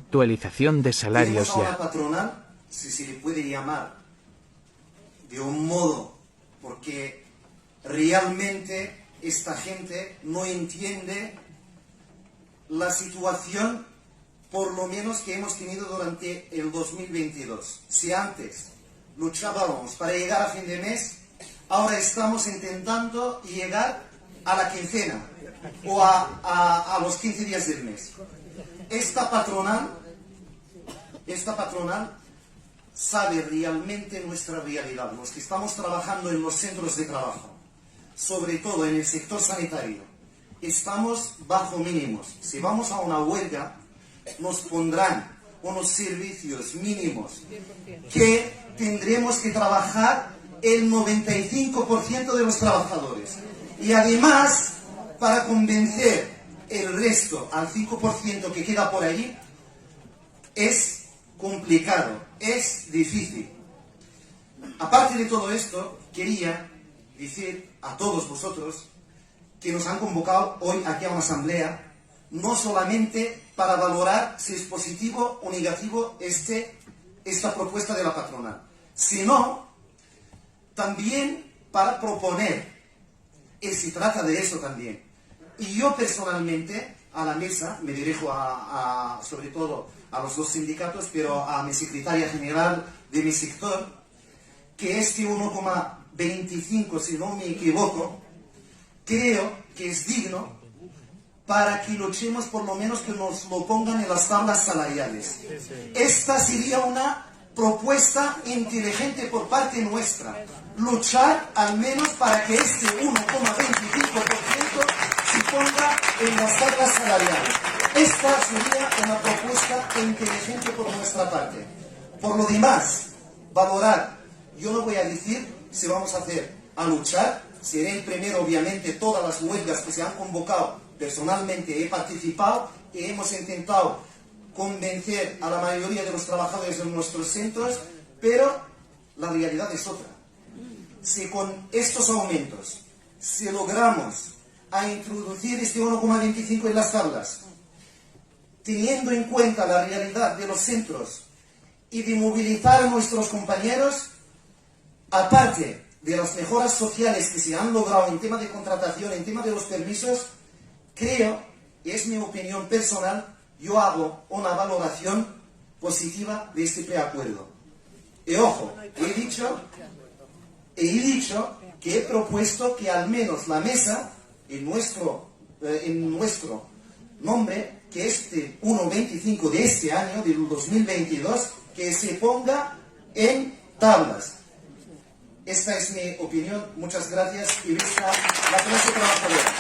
actualización de salarios Tenemos a una ya. patronal, si se le puede llamar de un modo, porque realmente esta gente no entiende la situación, por lo menos que hemos tenido durante el 2022. Si antes luchábamos para llegar a fin de mes, ahora estamos intentando llegar a la quincena o a los 15 días del mes. Esta patronal sabe realmente nuestra realidad. Los que estamos trabajando en los centros de trabajo, sobre todo en el sector sanitario, estamos bajo mínimos. Si vamos a una huelga, nos pondrán unos servicios mínimos que tendremos que trabajar el 95% de los trabajadores. Y además, para convencer el resto, al 5% que queda por allí, es complicado, es difícil. Aparte de todo esto, quería decir a todos vosotros que nos han convocado hoy aquí a una asamblea, no solamente para valorar si es positivo o negativo esta propuesta de la patronal, sino también para proponer, y se trata de eso también. Y yo personalmente a la mesa me dirijo sobre todo a los dos sindicatos, pero a mi secretaria general de mi sector, que este 1,25, si no me equivoco, creo que es digno para que luchemos, por lo menos que nos lo pongan en las tablas salariales. Esta sería una propuesta inteligente por parte nuestra. Luchar al menos para que este 1,25% se ponga en las tablas salariales. Esta sería una propuesta inteligente por nuestra parte. Por lo demás, valorar. Yo no voy a decir si vamos a luchar. Seré el primero, obviamente, todas las huelgas que se han convocado. Personalmente he participado y hemos intentado convencer a la mayoría de los trabajadores de nuestros centros, pero la realidad es otra. Si con estos aumentos, si logramos a introducir este 1,25 en las tablas, teniendo en cuenta la realidad de los centros y de movilizar a nuestros compañeros, aparte de las mejoras sociales que se han logrado en tema de contratación, en tema de los permisos, creo, y es mi opinión personal, yo hago una valoración positiva de este preacuerdo. Y ojo, he dicho que he propuesto que al menos la mesa, en nuestro nombre, que este 1,25 de este año, del 2022, que se ponga en tablas. Esta es mi opinión. Muchas gracias y vista la clase trabajadora.